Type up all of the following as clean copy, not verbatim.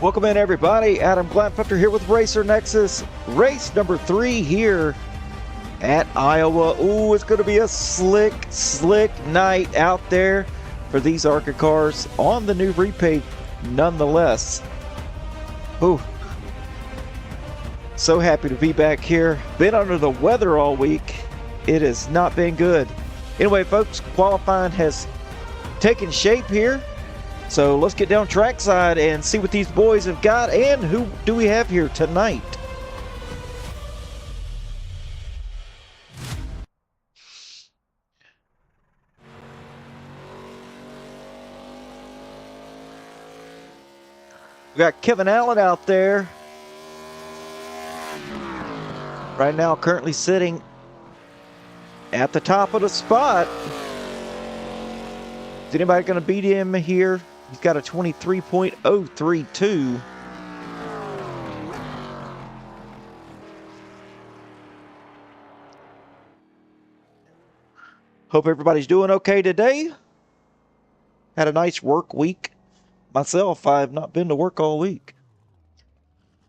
Welcome in, everybody. Adam Gladfetter here with Racer Nexus. Race number 3 here at Iowa. Ooh, it's going to be a slick night out there for these ARCA cars on the new repaint nonetheless. Ooh. So happy to be back here. Been under the weather all week. It has not been good. Anyway, folks, qualifying has taken shape here. So let's get down trackside and see what these boys have got and who do we have here tonight. We got Kevin Allen out there. Right now currently sitting at the top of the spot. Is anybody going to beat him here? He's got a 23.032. Hope everybody's doing okay today. Had a nice work week. Myself, I've not been to work all week.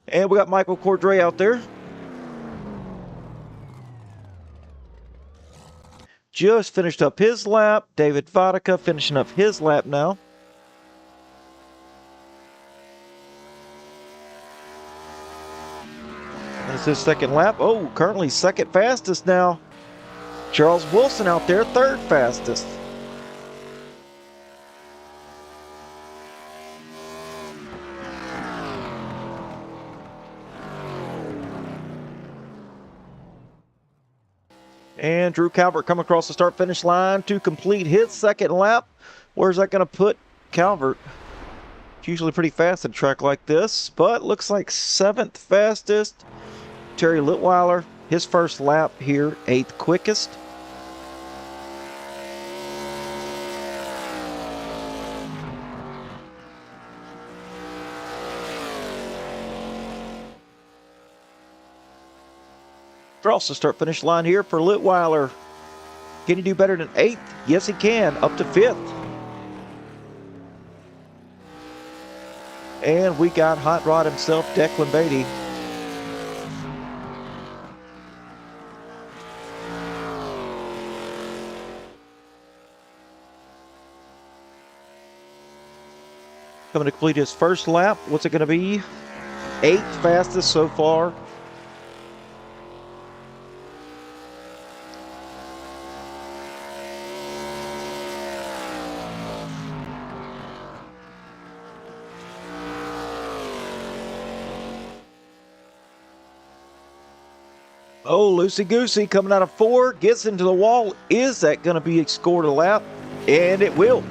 And we got Michael Cordray out there. Just finished up his lap. David Vodka finishing up his lap now. That's his second lap. Oh, currently second fastest now. Charles Wilson out there, third fastest. And Drew Calvert coming across the start-finish line to complete his second lap. Where's that going to put Calvert? It's usually pretty fast at a track like this, but looks like 7th fastest. Terry Litweiler, his first lap here, 8th quickest. Across the start-finish line here for Litweiler. Can he do better than 8th? Yes, he can, up to 5th. And we got Hot Rod himself, Declan Beatty. Coming to complete his first lap. What's it going to be? 8th fastest so far. Oh, loosey-goosey coming out of 4, gets into the wall. Is that going to be scored a lap? And it will.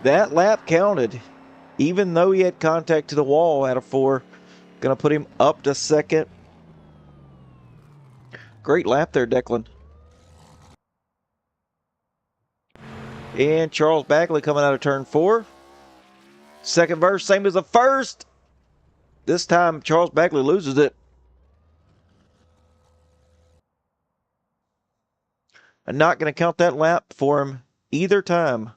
That lap counted. Even though he had contact to the wall out of 4. Going to put him up to 2nd. Great lap there, Declan. And Charles Bagley coming out of turn 4. Second verse, same as the first. This time, Charles Bagley loses it. I'm not going to count that lap for him either time.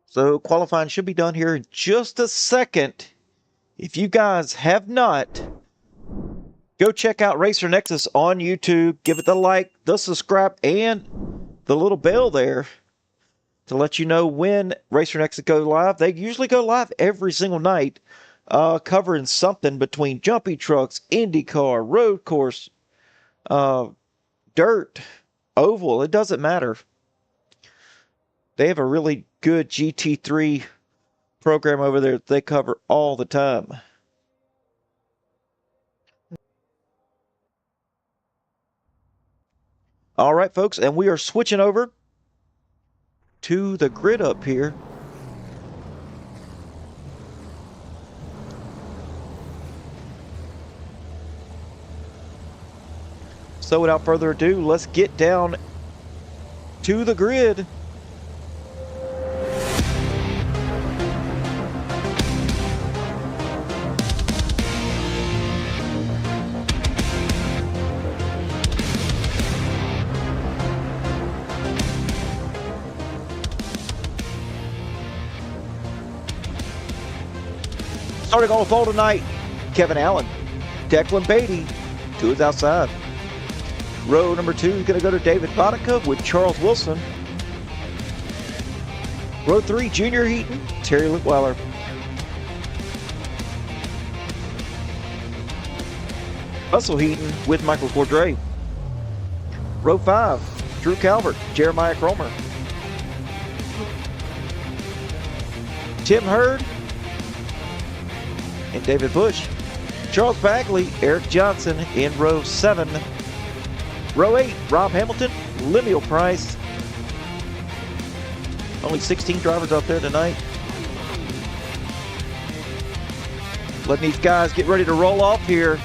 So qualifying should be done here in just a second. If you guys have not, go check out Racer Nexus on YouTube. Give it the like, the subscribe, and the little bell there to let you know when Racer Nexus goes live. They usually go live every single night, covering something between jumpy trucks, IndyCar, road course, dirt, oval. It doesn't matter. They have a really good GT3 program over there that they cover all the time. All right, folks, and we are switching over to the grid up here. So without further ado, let's get down to the grid. Starting off all tonight, Kevin Allen. Declan Beatty, to his outside. Row number 2 is going to go to David Vodka with Charles Wilson. Row 3, Junior Heaton, Terry Litweiler. Russell Heaton with Michael Cordray. Row 5, Drew Calvert, Jeremiah Cromer. Tim Hurd and David Bush. Charles Bagley, Eric Johnson in row 7. Row 8, Rob Hamilton, Lemuel Price. Only 16 drivers out there tonight. Letting these guys get ready to roll off here.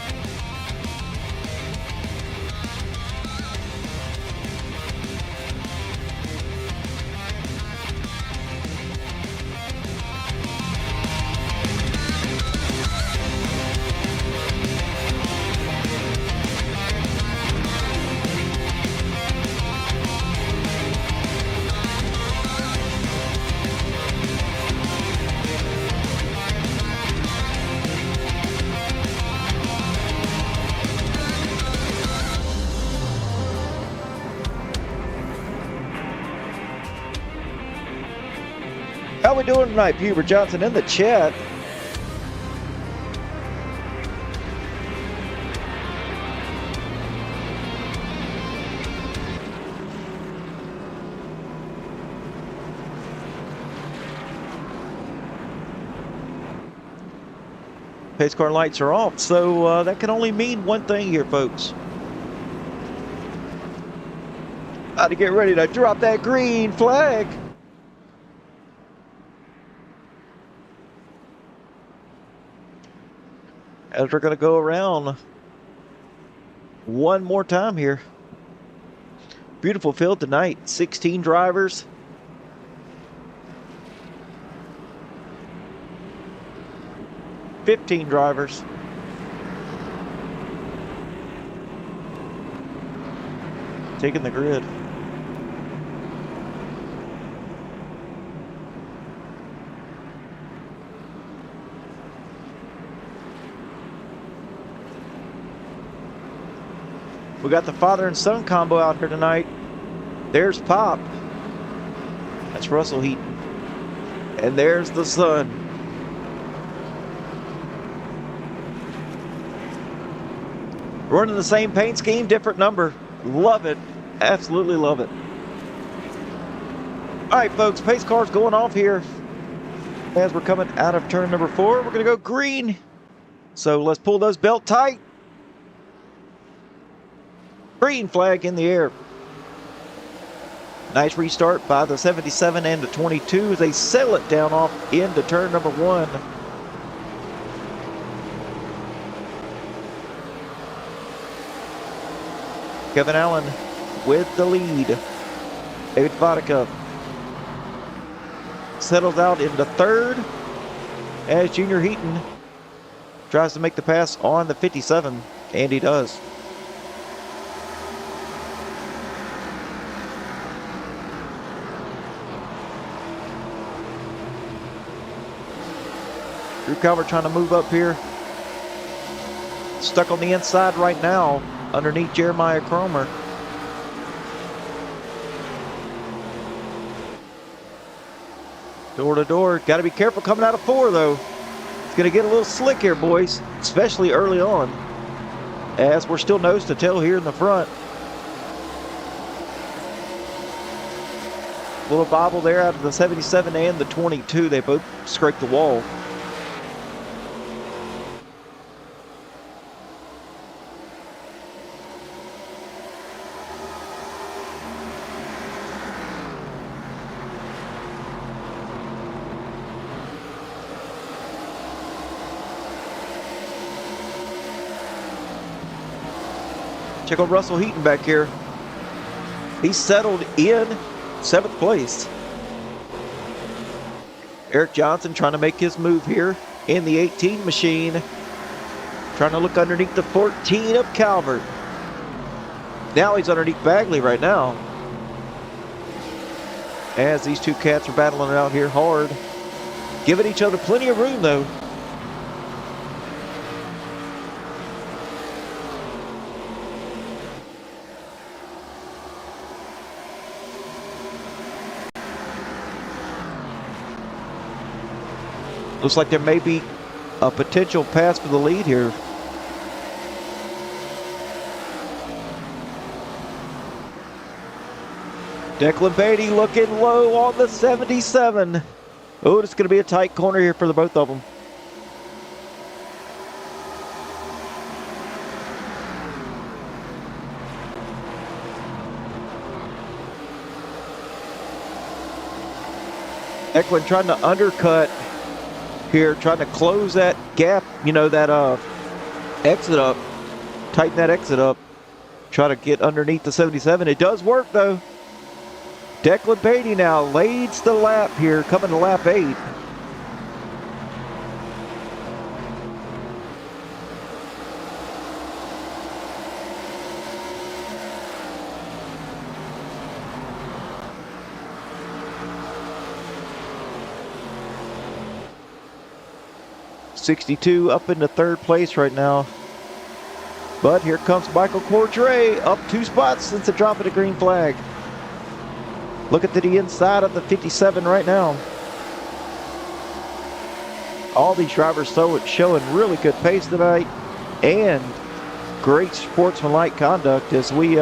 How we doing tonight, Peter Johnson in the chat? Pace car lights are off, so that can only mean one thing here, folks. About to get ready to drop that green flag. As we're going to go around one more time here. Beautiful field tonight. 16 drivers. $15 drivers. Taking the grid. We got the father and son combo out here tonight. There's Pop. That's Russell Heaton. And there's the son. Running the same paint scheme, different number. Love it. Absolutely love it. All right, folks, pace cars going off here. As we're coming out of turn number 4, we're going to go green. So let's pull those belt tight. Green flag in the air. Nice restart by the 77 and the 22 as they settle it down off into turn number 1. Kevin Allen with the lead. David Vodka settles out into 3rd as Junior Heaton tries to make the pass on the 57, and he does. Drew Calvert trying to move up here. Stuck on the inside right now underneath Jeremiah Cromer. Door to door. Got to be careful coming out of 4, though. It's going to get a little slick here, boys, especially early on, as we're still nose to tail here in the front. Little bobble there out of the 77 and the 22. They both scraped the wall. Check out Russell Heaton back here. He's settled in 7th place. Eric Johnson trying to make his move here in the 18 machine. Trying to look underneath the 14 of Calvert. Now he's underneath Bagley right now. As these two cats are battling it out here hard. Giving each other plenty of room, though. Looks like there may be a potential pass for the lead here. Declan Beatty looking low on the 77. Oh, it's going to be a tight corner here for the both of them. Declan trying to undercut here, trying to close that gap, you know, that exit up, tighten that exit up, try to get underneath the 77. It does work though. Declan Beatty now leads the lap here, coming to lap 8. '62 up into 3rd place right now. But here comes Michael Cordray, up 2 spots since the drop of the green flag. Look at the inside of the 57 right now. All these drivers showing really good pace tonight and great sportsmanlike conduct, as we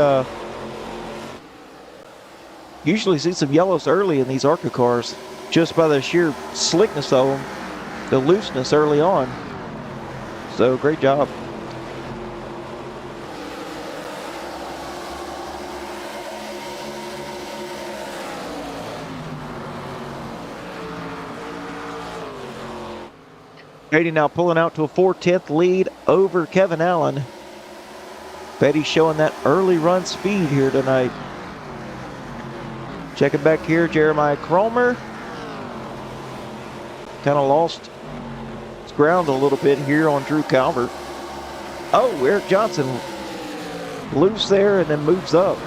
usually see some yellows early in these ARCA cars just by the sheer slickness of them, the looseness early on. So great job. Beatty now pulling out to a 4/10 lead over Kevin Allen. Beatty showing that early run speed here tonight. Checking back here, Jeremiah Cromer. Kind of lost his ground a little bit here on Drew Calvert. Oh, Eric Johnson loose there and then moves up.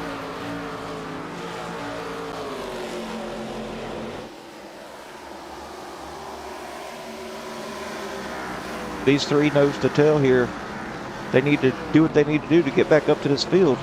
These three nose to tail here. They need to do what they need to do to get back up to this field.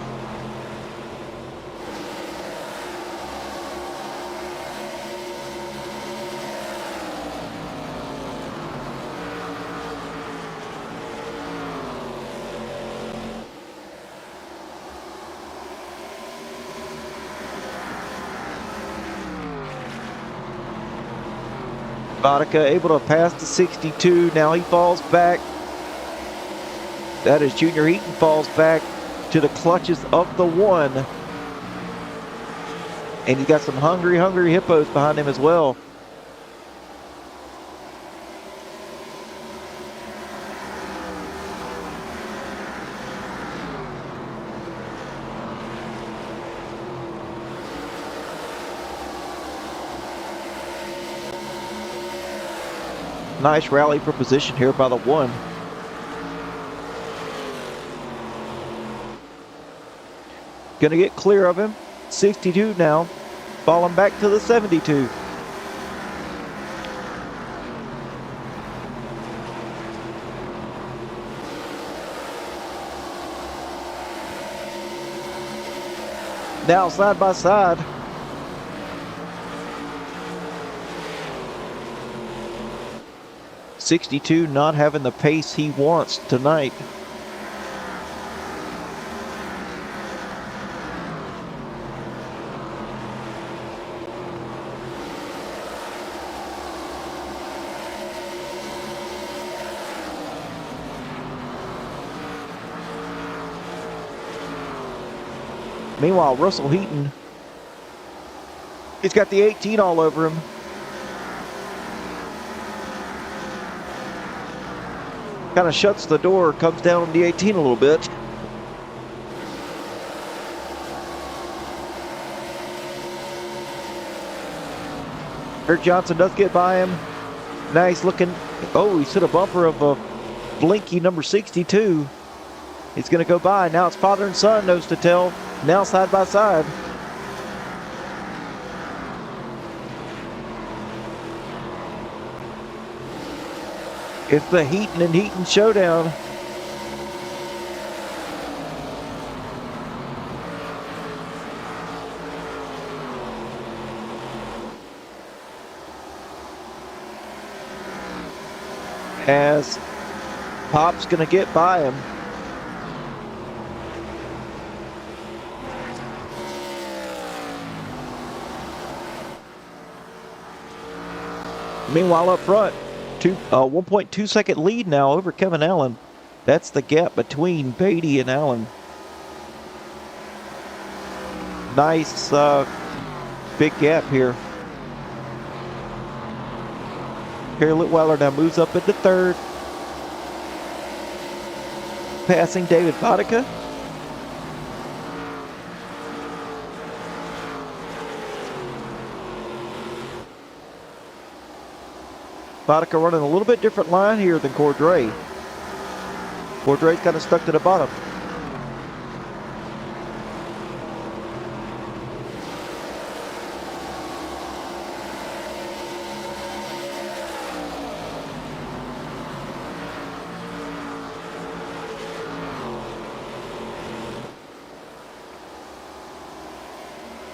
Vodka able to pass the 62. Now he falls back. That is Junior Heaton falls back to the clutches of the 1. And he's got some hungry hippos behind him as well. Nice rally for position here by the 1. Gonna get clear of him. 62 now, falling back to the 72. Now side by side. '62 not having the pace he wants tonight. Meanwhile, Russell Heaton, he's got the 18 all over him. Kind of shuts the door, comes down on the 18 a little bit. Eric Johnson does get by him. Nice looking. Oh, he's hit a bumper of a blinky number 62. He's going to go by. Now it's father and son, nose to tail. Now side by side. It's the Heaton and Heaton showdown. as Pop's going to get by him. Meanwhile, up front, 1.2 second lead now over Kevin Allen. That's the gap between Beatty and Allen. Nice big gap here. Harry Litweiler now moves up into third, passing David Vodka. Vodka running a little bit different line here than Cordray. Cordray's kind of stuck to the bottom.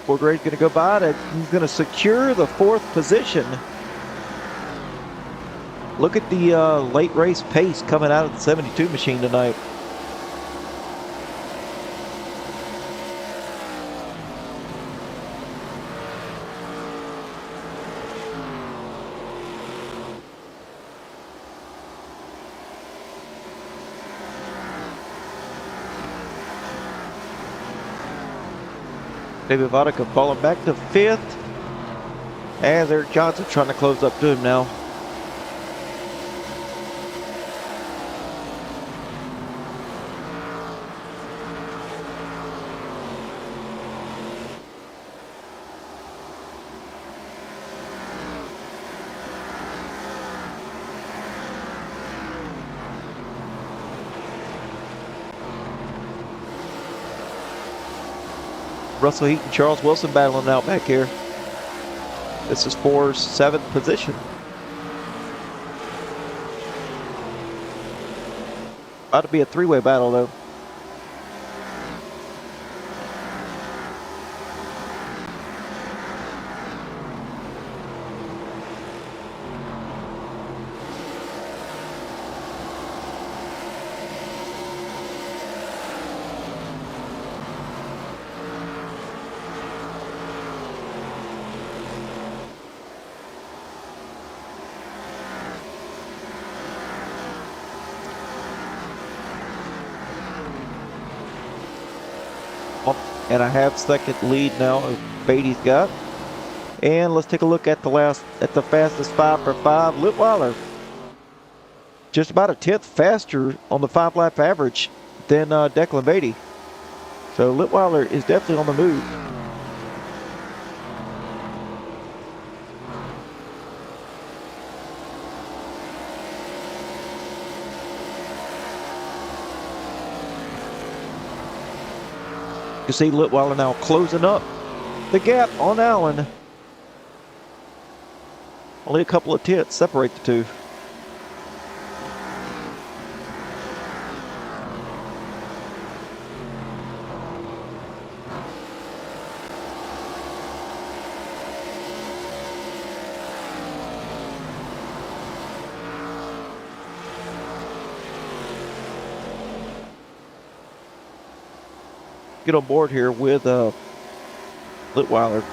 Cordray's going to go by it. He's going to secure the 4th position. Look at the late race pace coming out of the 72 machine tonight. David Vodka falling back to 5th. As Eric Johnson trying to close up to him now. Russell Heat and Charles Wilson battling out back here. This is for 7th position. About to be a 3-way battle though. And a half-second lead now Beatty's got. And let's take a look at the fastest 5 for 5. Litweiler just about a 10th faster on the 5-lap average than Declan Beatty. So Litweiler is definitely on the move. You see Litweiler now closing up the gap on Allen. Only a couple of tenths separate the two. Get on board here with Litweiler.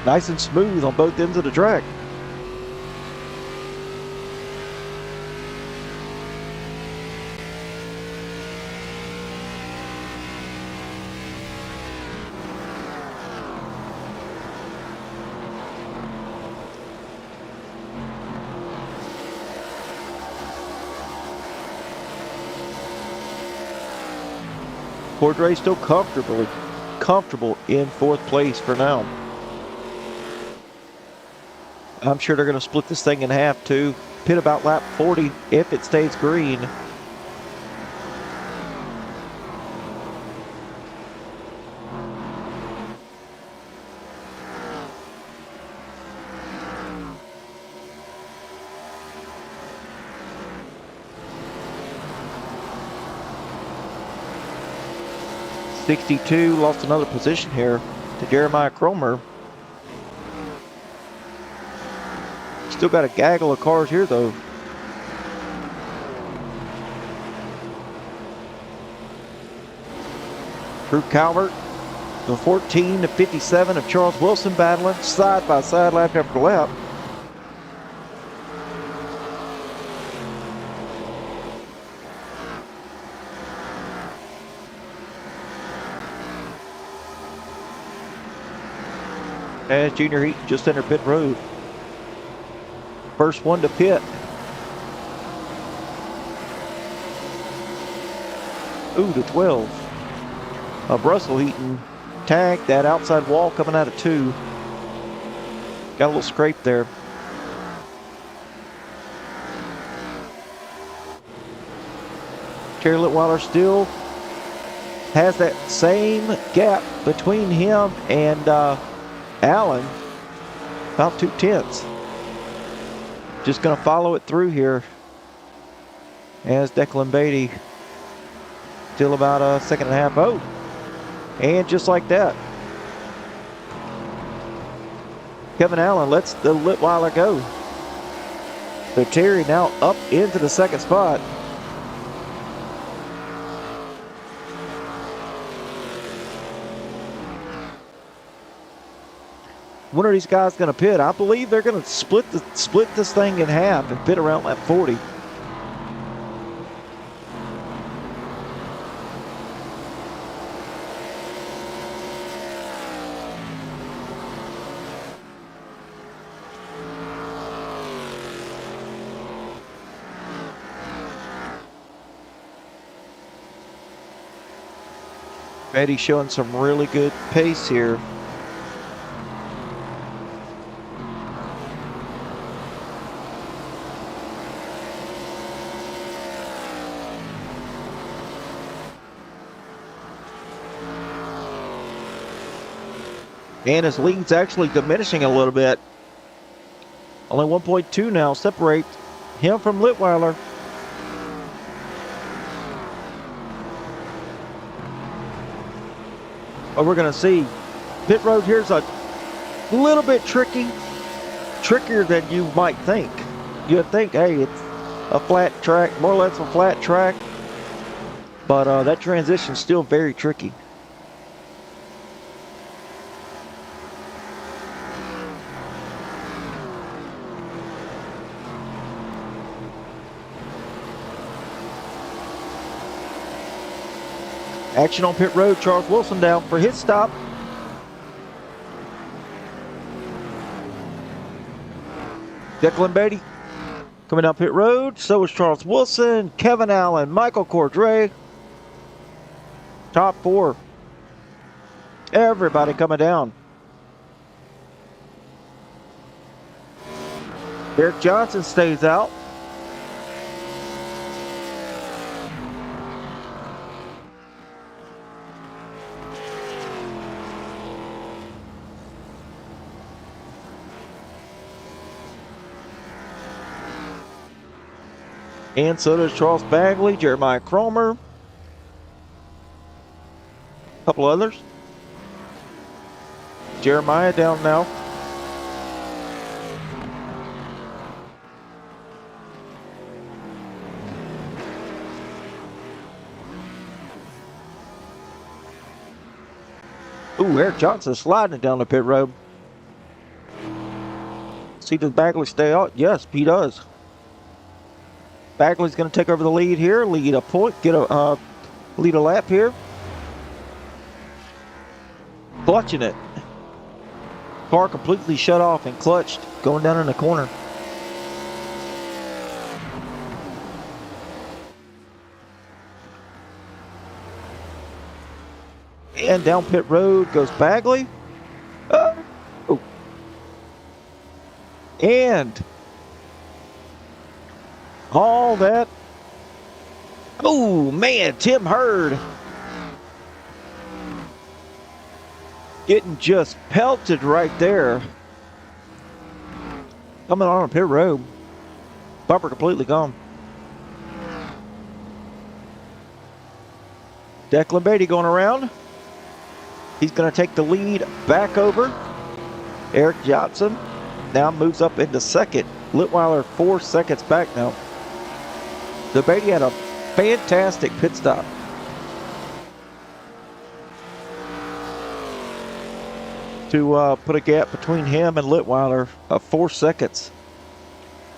Nice and smooth on both ends of the track. Cordray still comfortable in 4th place for now. I'm sure they're going to split this thing in half too. Pit about lap 40 if it stays green. '62 lost another position here to Jeremiah Cromer. Still got a gaggle of cars here though. Drew Calvert, the 14 to 57 of Charles Wilson battling side by side lap after lap. As Junior Heat just entered pit road. First one to pit. Ooh, to 12. Russell Heaton tagged that outside wall coming out of 2. Got a little scrape there. Terry Litweiler still has that same gap between him and Allen, about 2/10. Just going to follow it through here as Declan Beatty still about a second and a half. Oh, and just like that, Kevin Allen lets the Litweiler go. So Terry now up into the second spot. When are these guys going to pit? I believe they're going to split this thing in half and pit around lap 40. Betty's showing some really good pace here. And his lead's actually diminishing a little bit. Only 1.2 now separate him from Litweiler. But we're going to see. Pit road here's a little bit trickier than you might think. You'd think, hey, it's a flat track, more or less a flat track. But that transition's still very tricky. Action on pit road. Charles Wilson down for his stop. Declan Beatty coming down pit road. So is Charles Wilson, Kevin Allen, Michael Cordray. Top 4. Everybody coming down. Eric Johnson stays out. And so does Charles Bagley, Jeremiah Cromer, a couple others. Jeremiah down now. Ooh, Eric Johnson sliding it down the pit road. See, does Bagley stay out? Yes, he does. Bagley's going to take over the lead here, lead a point, lead a lap here. Clutching it. Car completely shut off and clutched, going down in the corner. And down pit road goes Bagley. Oh. And all that. Oh, man, Tim Hurd getting just pelted right there. Coming on a pit road. Bumper completely gone. Declan Beatty going around. He's going to take the lead back over. Eric Johnson now moves up into second. Litweiler 4 seconds back now. So Beatty had a fantastic pit stop. To put a gap between him and Litweiler of 4 seconds.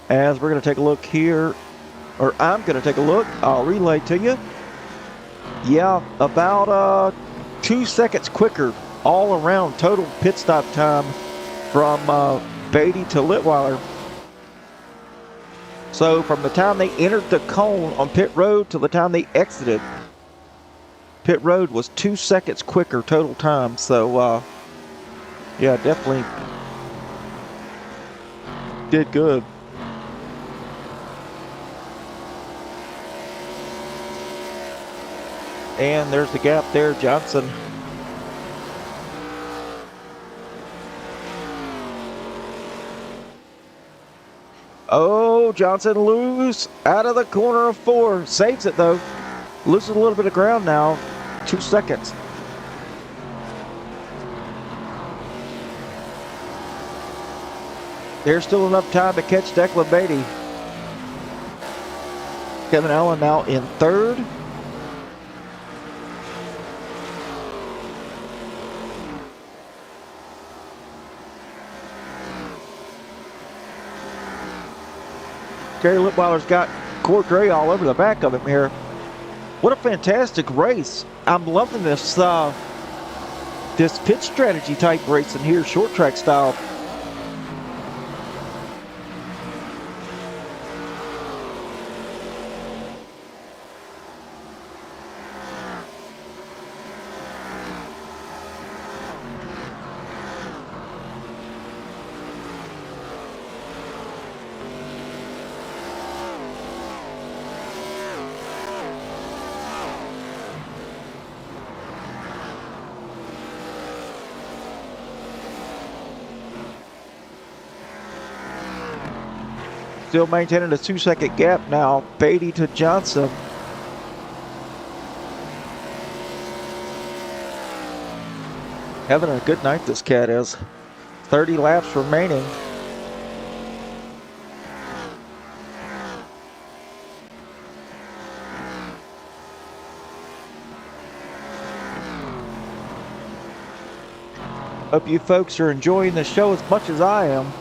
As we're going to take a look here, or I'm going to take a look, I'll relay to you. Yeah, about 2 seconds quicker all around total pit stop time from Beatty to Litweiler. So from the time they entered the cone on pit road to the time they exited, pit road was 2 seconds quicker total time. So yeah, definitely did good. And there's the gap there, Johnson. Oh, Johnson loose out of the corner of 4. Saves it though. Loses a little bit of ground now. 2 seconds. There's still enough time to catch Declan Beatty. Kevin Allen now in 3rd. Gary Litweiler's got Cord Gray all over the back of him here. What a fantastic race. I'm loving this this pit strategy type racing here, short track style. Still maintaining a 2 second gap now. Beatty to Johnson. Having a good night, this cat is. 30 laps remaining. Hope you folks are enjoying the show as much as I am.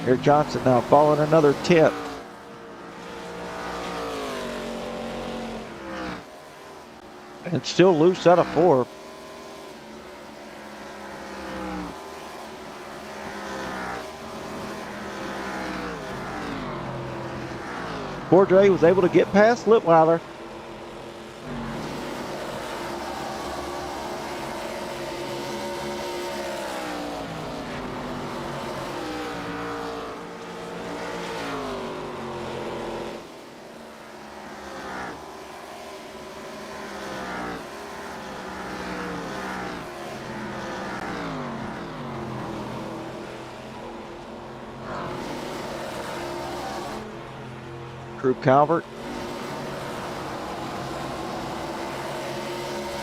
Eric Johnson now falling another 10th. And still loose out of 4. Cordray was able to get past Litweiler. Drew Calvert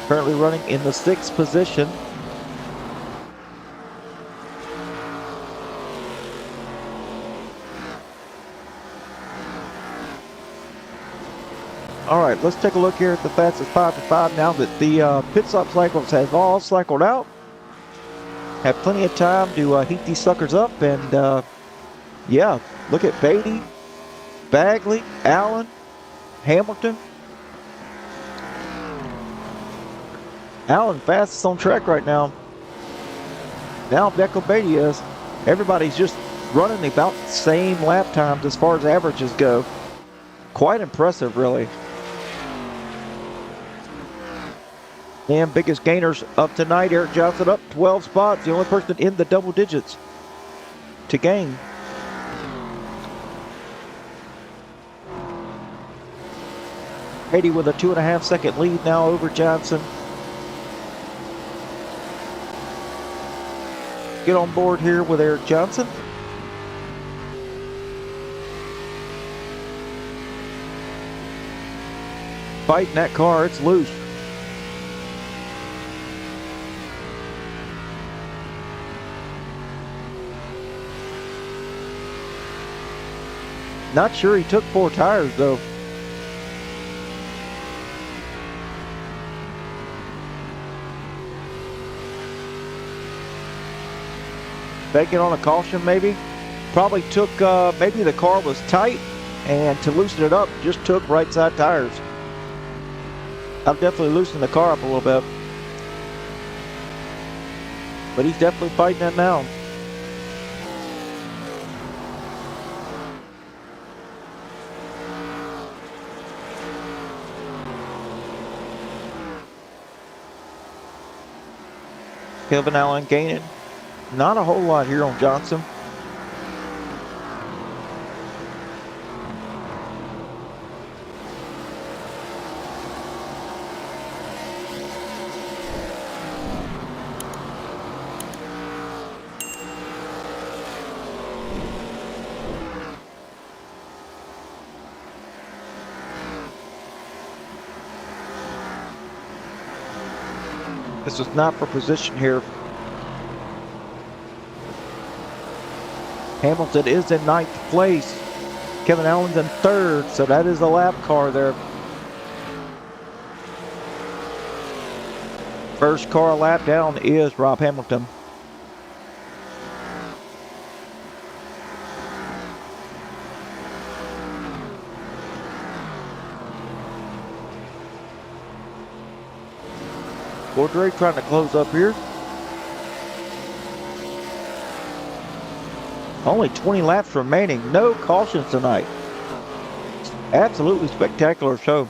currently running in the 6th position. All right, let's take a look here at the fastest 5-5 now that the pit stop cycles have all cycled out. Have plenty of time to heat these suckers up, and yeah, look at Beatty, Bagley, Allen, Hamilton. Allen fastest on track right now. Now Declan Beatty is. Everybody's just running about the same lap times as far as averages go. Quite impressive, really. And biggest gainers of tonight, Eric Johnson up 12 spots. The only person in the double digits to gain. Beatty with a 2.5 second lead now over Johnson. Get on board here with Eric Johnson. Fighting that car, it's loose. Not sure he took 4 tires though. Banking on a caution maybe. Probably took, maybe the car was tight and to loosen it up just took right side tires. I've definitely loosened the car up a little bit. But he's definitely fighting that now. Kevin Allen gaining. Not a whole lot here on Johnson. This is not for position here. Hamilton is in 9th place. Kevin Allen's in 3rd, so that is the lap car there. First car a lap down is Rob Hamilton. Drake trying to close up here. Only 20 laps remaining. No cautions tonight. Absolutely spectacular show.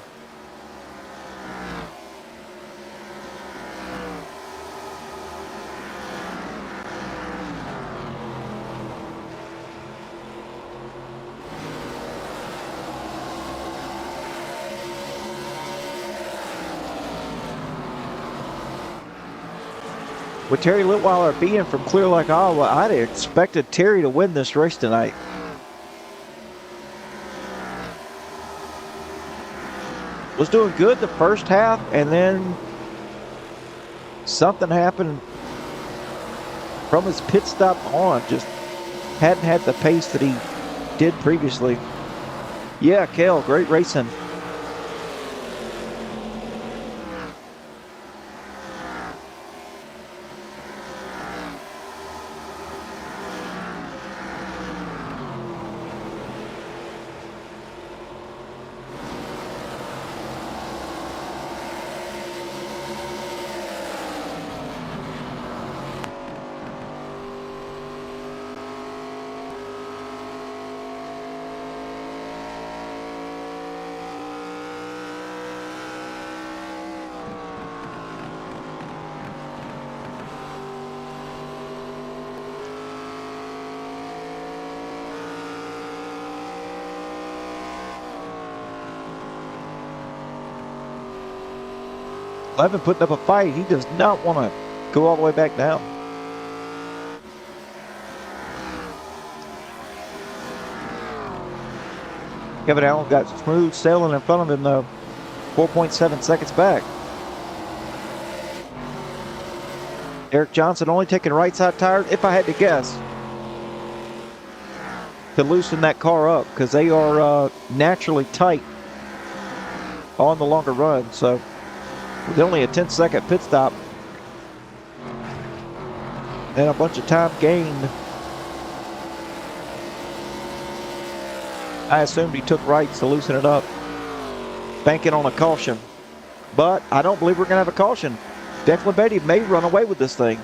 With Terry Litweiler being from Clear Lake, Iowa, I'd have expected Terry to win this race tonight. Was doing good the first half, and then something happened from his pit stop on. Just hadn't had the pace that he did previously. Yeah, Cale, great racing. Levin putting up a fight. He does not want to go all the way back down. Kevin Allen got smooth sailing in front of him though. 4.7 seconds back. Eric Johnson only taking right side tires, if I had to guess, to loosen that car up because they are naturally tight on the longer run. So with only a 10-second pit stop and a bunch of time gained, I assumed he took rights to loosen it up, banking on a caution. But I don't believe we're going to have a caution. Declan Beatty may run away with this thing.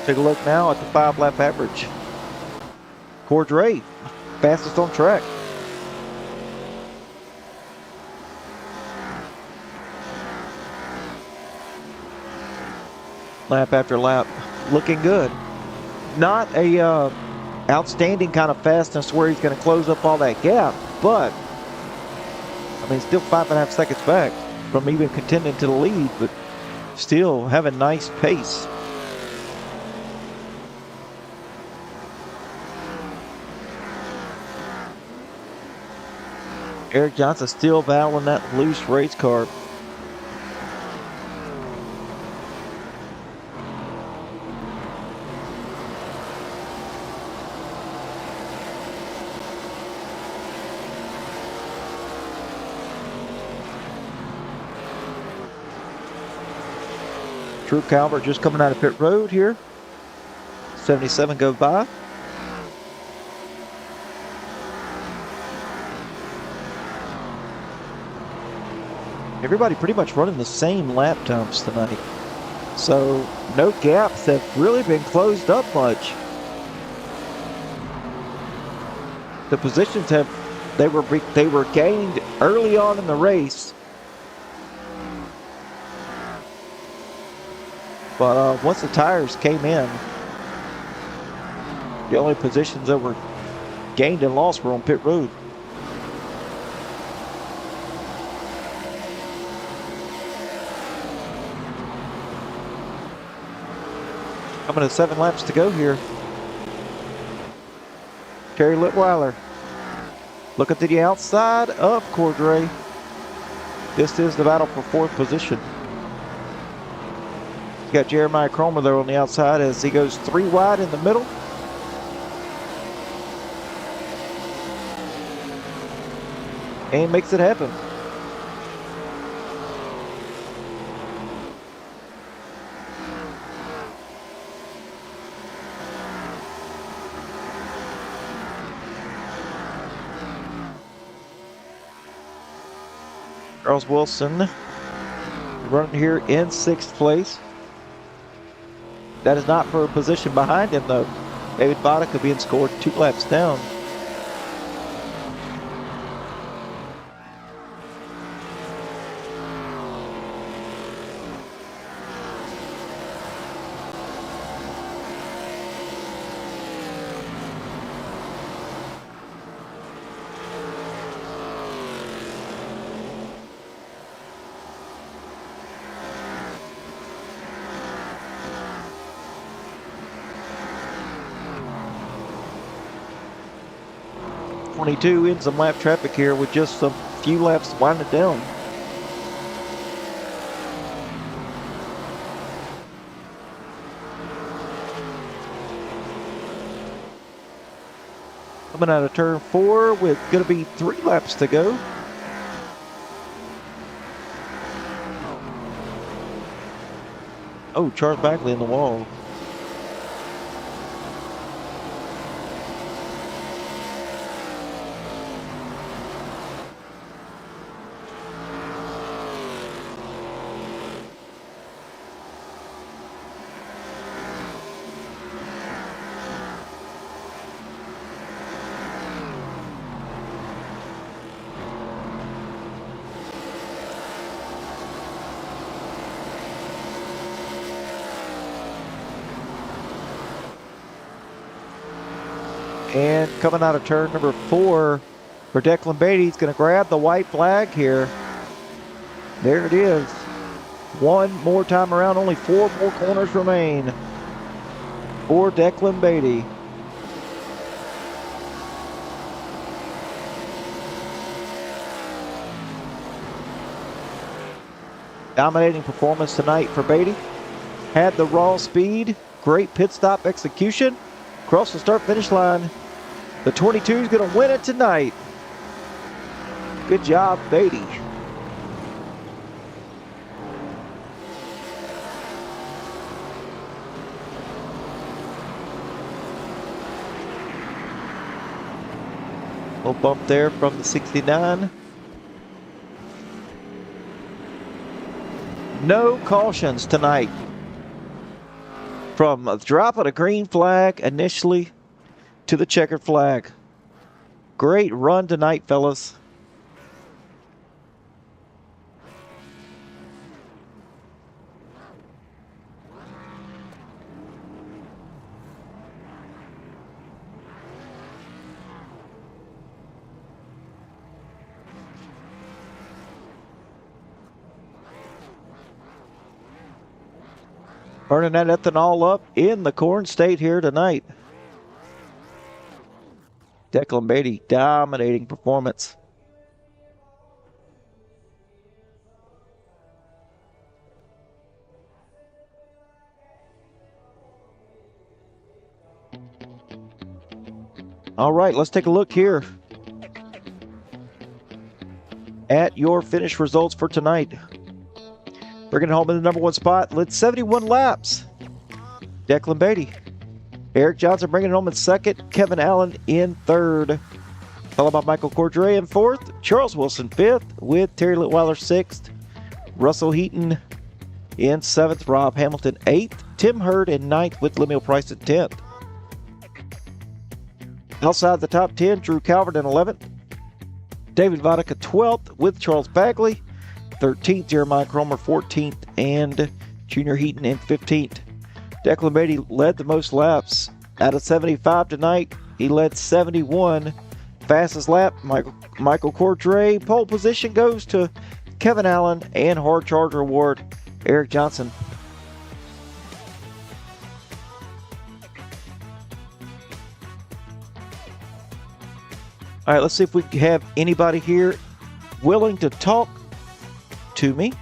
Take a look now at the 5-lap average. Cordray, fastest on track. Lap after lap, looking good. Not a outstanding kind of fastness where he's going to close up all that gap, but I mean, still 5.5 seconds back from even contending to the lead, but still have a nice pace. Eric Johnson still battling that loose race car. Drew Calvert just coming out of pit road here. 77 go by. Everybody pretty much running the same lap times tonight. So no gaps have really been closed up much. The positions they were gained early on in the race. But once the tires came in, the only positions that were gained and lost were on pit road. Coming to 7 laps to go here. Kerry Litweiler looking to the outside of Cordray. This is the battle for 4th position. You got Jeremiah Cromer there on the outside as he goes 3 wide in the middle. And makes it happen. Charles Wilson running here in 6th place. That is not for a position behind him, though. David Boddicker being scored 2 laps down. .22 in some lap traffic here with just a few laps winding down. Coming out of turn 4 with going to be 3 laps to go. Oh, Charles Bagley in the wall. And coming out of turn number 4 for Declan Beatty, he's going to grab the white flag here. There it is. One more time around, only 4 more corners remain for Declan Beatty. Dominating performance tonight for Beatty. Had the raw speed, great pit stop execution. Across the start-finish line. The 22 is going to win it tonight. Good job, Beatty. Little bump there from the 69. No cautions tonight. From dropping a green flag initially to the checkered flag. Great run tonight, fellas. Burning that ethanol up in the corn state here tonight. Declan Beatty, dominating performance. All right, let's take a look here at your finish results for tonight. Bringing it home in the number 1 spot, led 71 laps. Declan Beatty. Eric Johnson bringing it home in second. Kevin Allen in third. Followed by Michael Cordray in fourth. Charles Wilson fifth with Terry Litweiler sixth. Russell Heaton in seventh. Rob Hamilton eighth. Tim Hurd in ninth with Lemuel Price at 10th. Outside the top 10, Drew Calvert in 11th. David Vodicka 12th with Charles Bagley. 13th, Jeremiah Cromer 14th, and Junior Heaton in 15th. Declan Beatty led the most laps. Out of 75 tonight, he led 71. Fastest lap, Michael Cordray. Pole position goes to Kevin Allen, and Hard Charger Award, Eric Johnson. All right, let's see if we have anybody here willing to talk to me.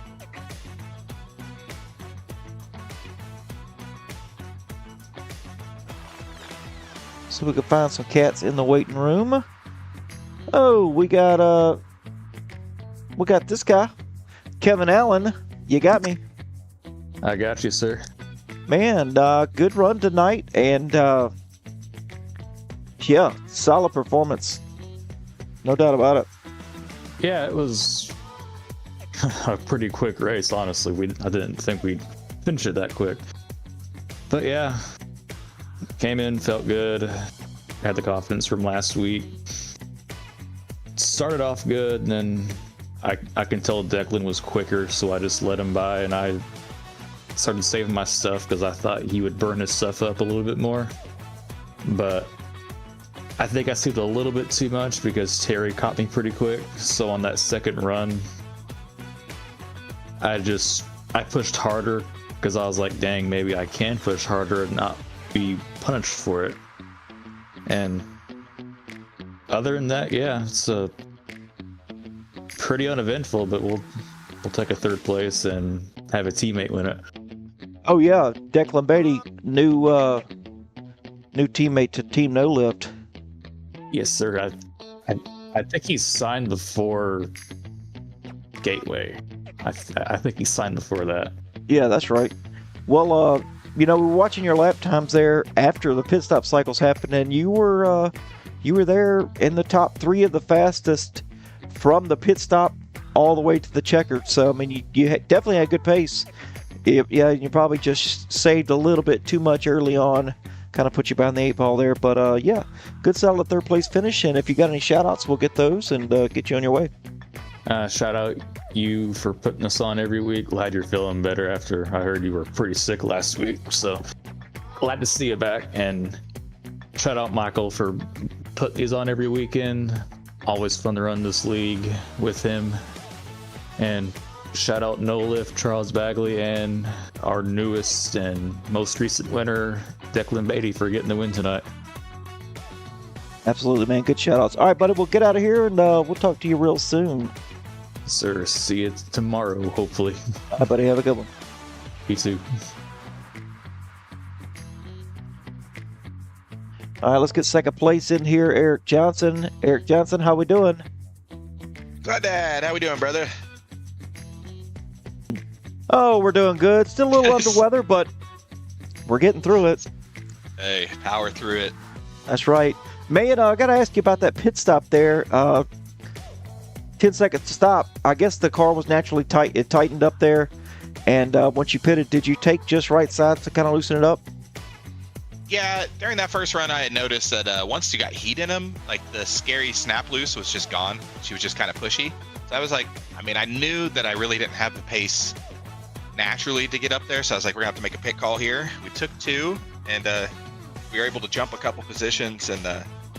So we can find some cats in the waiting room. Oh, we got this guy, Kevin Allen. You got me. I got you, sir. Man, good run tonight, and yeah, solid performance. No doubt about it. Yeah, it was a pretty quick race, honestly. I didn't think we'd finish it that quick. But yeah, came in, felt good, had the confidence from last week. Started off good, and then I can tell Declan was quicker, so I just let him by, and I started saving my stuff because I thought he would burn his stuff up a little bit more. But I think I saved a little bit too much because Terry caught me pretty quick. So on that second run, I pushed harder because I was like, dang, maybe I can push harder and not be punished for it. And other than that, yeah, it's pretty uneventful, but we'll take a third place and have a teammate win it. Oh yeah, Declan Beatty, new teammate to Team No Lift. Yes, sir. I think he signed before Gateway. I think he signed before that. Yeah, that's right. Well, we were watching your lap times there after the pit stop cycles happened, and you were there in the top 3 of the fastest from the pit stop all the way to the checkered. So I mean, you definitely had good pace. Yeah, you probably just saved a little bit too much early on. Kind of put you behind the 8 ball there, but yeah, good solid third place finish. And if you got any shout outs, we'll get those and get you on your way. Shout out you for putting us on every week. Glad you're feeling better after I heard you were pretty sick last week, so glad to see you back. And shout out Michael for putting these on every weekend. Always fun to run this league with him. And shout out No Lift, Charles Bagley, and our newest and most recent winner, Declan Beatty, for getting the win tonight. Absolutely, man. Good shout outs. All right, buddy, we'll get out of here and we'll talk to you real soon. Sir, see you tomorrow, hopefully. All right, buddy, have a good one. You too. All right, let's get second place in here. Eric Johnson. Eric Johnson, how we doing? Good, Dad. How we doing, brother? Oh, we're doing good. Still a little under weather, but we're getting through it. Hey, power through it. That's right. Man, I got to ask you about that pit stop there. 10 seconds to stop. I guess the car was naturally tight. It tightened up there. And once you pitted, did you take just right sides to kind of loosen it up? Yeah, during that first run, I had noticed that once you got heat in them, like the scary snap loose was just gone. She was just kind of pushy. So I was like, I mean, I knew that I really didn't have the pace naturally to get up there. So I was like, we're gonna have to make a pit call here. We took 2, and we were able to jump a couple positions. And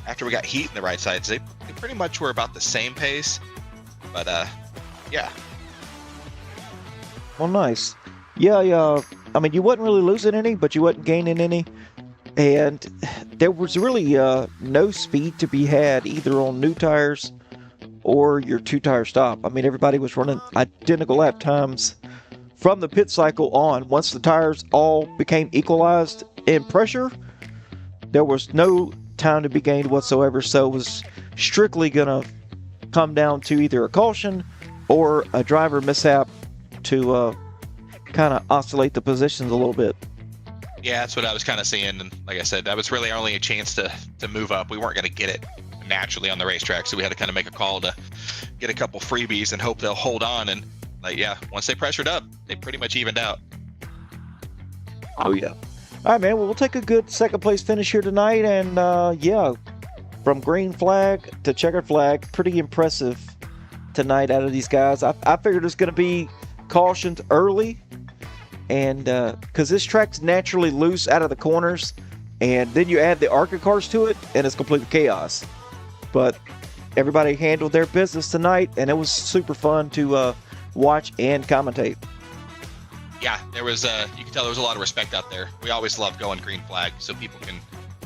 after we got heat in the right sides, they pretty much were about the same pace. But yeah. Well, nice. Yeah. I mean, you wasn't really losing any, but you wasn't gaining any. And there was really no speed to be had either on new tires or your 2-tire stop. I mean, everybody was running identical lap times from the pit cycle on. Once the tires all became equalized in pressure, there was no time to be gained whatsoever. So it was strictly going to come down to either a caution or a driver mishap to kind of oscillate the positions a little bit. Yeah, that's what I was kind of seeing. And like I said, that was really our only chance to move up. We weren't going to get it naturally on the racetrack. So we had to kind of make a call to get a couple freebies and hope they'll hold on. And like, yeah, once they pressured up, they pretty much evened out. Oh, yeah. All right, man. Well, we'll take a good second place finish here tonight. And yeah, from green flag to checkered flag, pretty impressive tonight out of these guys. I figured it's going to be cautions early. And because this track's naturally loose out of the corners, and then you add the ARCA cars to it, and it's complete chaos. But everybody handled their business tonight, and it was super fun to watch and commentate. Yeah, there was you can tell there was a lot of respect out there. We always love going green flag so people can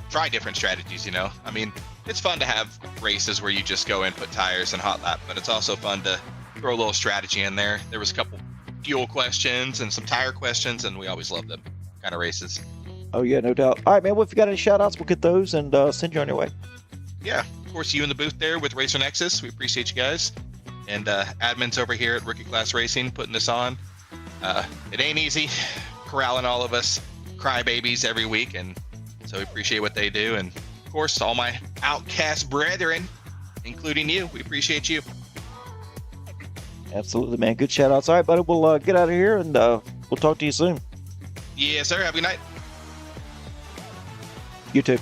try different strategies, you know. I mean, it's fun to have races where you just go in, put tires and hot lap, but it's also fun to throw a little strategy in there. There was a couple fuel questions and some tire questions, and we always love them kind of races. Oh yeah, no doubt. All right, man. Well, if you got any shout outs, we'll get those and send you on your way. Yeah, of course, you in the booth there with Racer Nexus. We appreciate you guys. And admins over here at Rookie Class Racing putting this on. It ain't easy corralling all of us crybabies every week, and so we appreciate what they do. And of course, all my outcast brethren, including you, we appreciate you. Absolutely, man. Good shout outs. All right, buddy. We'll get out of here, and we'll talk to you soon. Yes, sir. Have a good night. You too.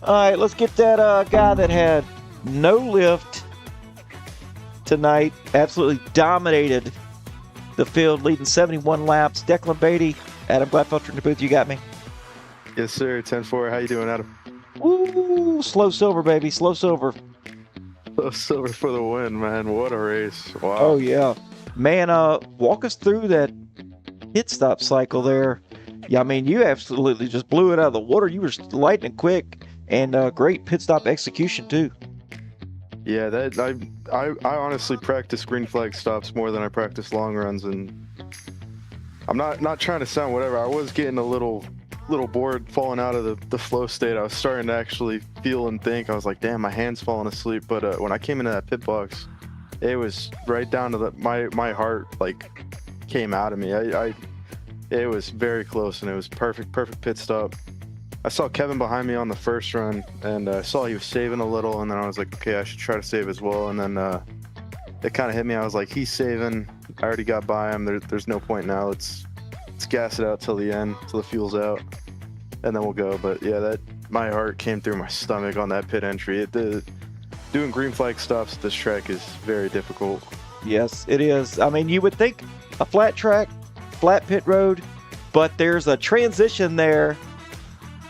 All right, let's get that guy that had no lift tonight. Absolutely dominated the field, leading 71 laps. Declan Beatty, Adam Gladfelter in the booth. You got me? Yes, sir. 10-4. How you doing, Adam? Woo! Slow silver, baby. Slow silver. Silver for the win, man. What a race. Wow. Oh, yeah. Man, walk us through that pit stop cycle there. Yeah, I mean, you absolutely just blew it out of the water. You were lightning quick, and great pit stop execution, too. Yeah, that I honestly practice green flag stops more than I practice long runs, and I'm not trying to sound whatever. I was getting a little bored falling out of the flow state. I was starting to actually feel and think. I was like, damn, my hand's falling asleep. But when I came into that pit box, it was right down to my heart like came out of me. It was very close, and it was perfect pit stop. I saw Kevin behind me on the first run, and I saw he was saving a little, and then I was like, okay, I should try to save as well. And then it kind of hit me. I was like, he's saving. I already got by him. There's no point now. Let's gas it out till the end, till the fuel's out, and then we'll go. But yeah, my heart came through my stomach on that pit entry. Doing green flag stops at this track is very difficult. Yes, it is. I mean, you would think a flat track, flat pit road, but there's a transition there,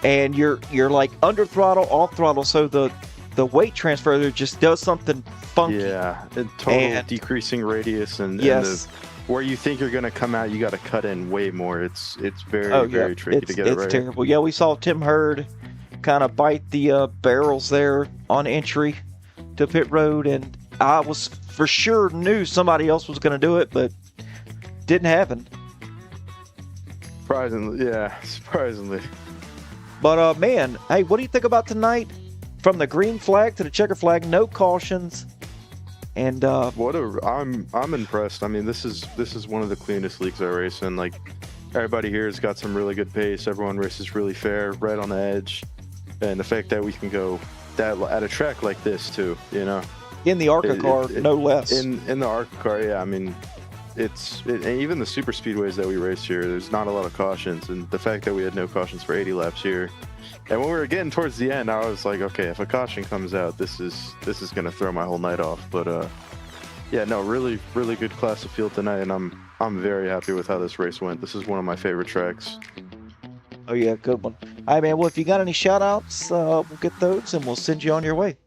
and you're like under throttle, off throttle, so the weight transfer there just does something funky. Yeah, total decreasing radius, and yes. Where you think you're going to come out, you got to cut in way more. It's very tricky to get it right. It's terrible. Yeah, we saw Tim Hurd kind of bite the barrels there on entry to pit road, and I was for sure knew somebody else was going to do it, but didn't happen. Surprisingly. But man, hey, what do you think about tonight? From the green flag to the checker flag, no cautions. And I'm impressed. I mean, this is one of the cleanest leagues I race in. Like, everybody here has got some really good pace. Everyone races really fair, right on the edge, and the fact that we can go that at a track like this too, you know, in the ARCA car, no less. In the ARCA car, yeah. I mean, and even the super speedways that we race here, there's not a lot of cautions, and the fact that we had no cautions for 80 laps here, and when we were getting towards the end, I was like, okay, if a caution comes out, this is gonna throw my whole night off. But yeah, no, really good class of field tonight, and I'm very happy with how this race went. This is one of my favorite tracks. Oh yeah, good one. All right, man. Well, if you got any shout outs, we'll get those and we'll send you on your way.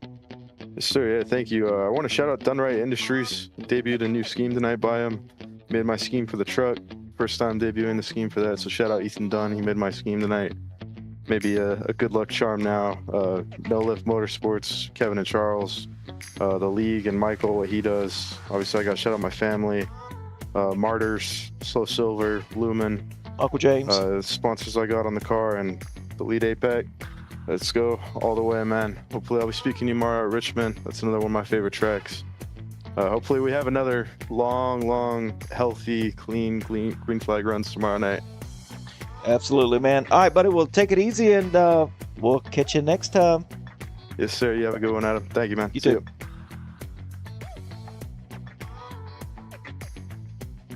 Yes, sir. Yeah, thank you. I want to shout out Dunright Industries. Debuted a new scheme tonight by him. Made my scheme for the truck. First time debuting the scheme for that. So shout out Ethan Dunn. He made my scheme tonight. Maybe a good luck charm now. No Lift Motorsports, Kevin and Charles, the league and Michael, what he does. Obviously, I got to shout out my family. Martyrs, Slow Silver, Lumen. Uncle James. Sponsors I got on the car and the lead APEC. Let's go all the way, man. Hopefully I'll be speaking to you tomorrow at Richmond. That's another one of my favorite tracks. Hopefully we have another long, healthy, clean green flag runs tomorrow night. Absolutely, man. All right, buddy. We'll take it easy and we'll catch you next time. Yes, sir. You have a good one, Adam. Thank you, man. You See too.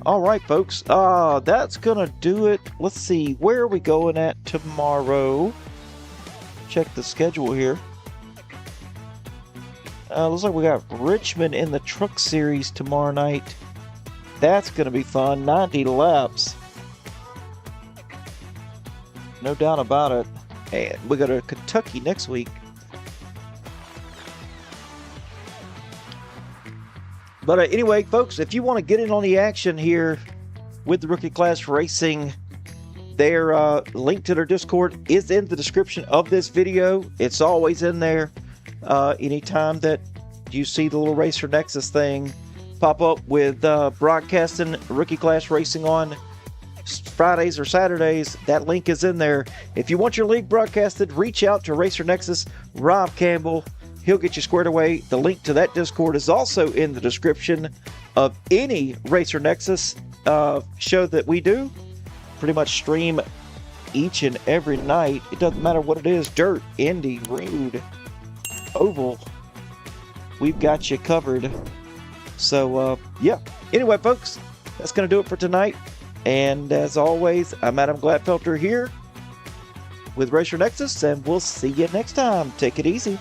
All right, folks. That's gonna do it. Let's see, where are we going at tomorrow? Check the schedule here. Looks like we got Richmond in the Truck Series tomorrow night. That's gonna be fun. 90 laps. No doubt about it. And we go to Kentucky next week. But anyway, folks, if you want to get in on the action here with the Rookie Class Racing, their link to their Discord is in the description of this video. It's always in there. Anytime that you see the little Racer Nexus thing pop up with broadcasting Rookie Class Racing on Fridays or Saturdays, that link is in there. If you want your league broadcasted, reach out to Racer Nexus, Rob Campbell. He'll get you squared away. The link to that Discord is also in the description of any Racer Nexus show that we do. Pretty much stream each and every night. It doesn't matter what it is. Dirt, Indy, Rude, Oval. We've got you covered. So, yeah. Anyway, folks, that's going to do it for tonight. And as always, I'm Adam Gladfelter here with Racer Nexus, and we'll see you next time. Take it easy.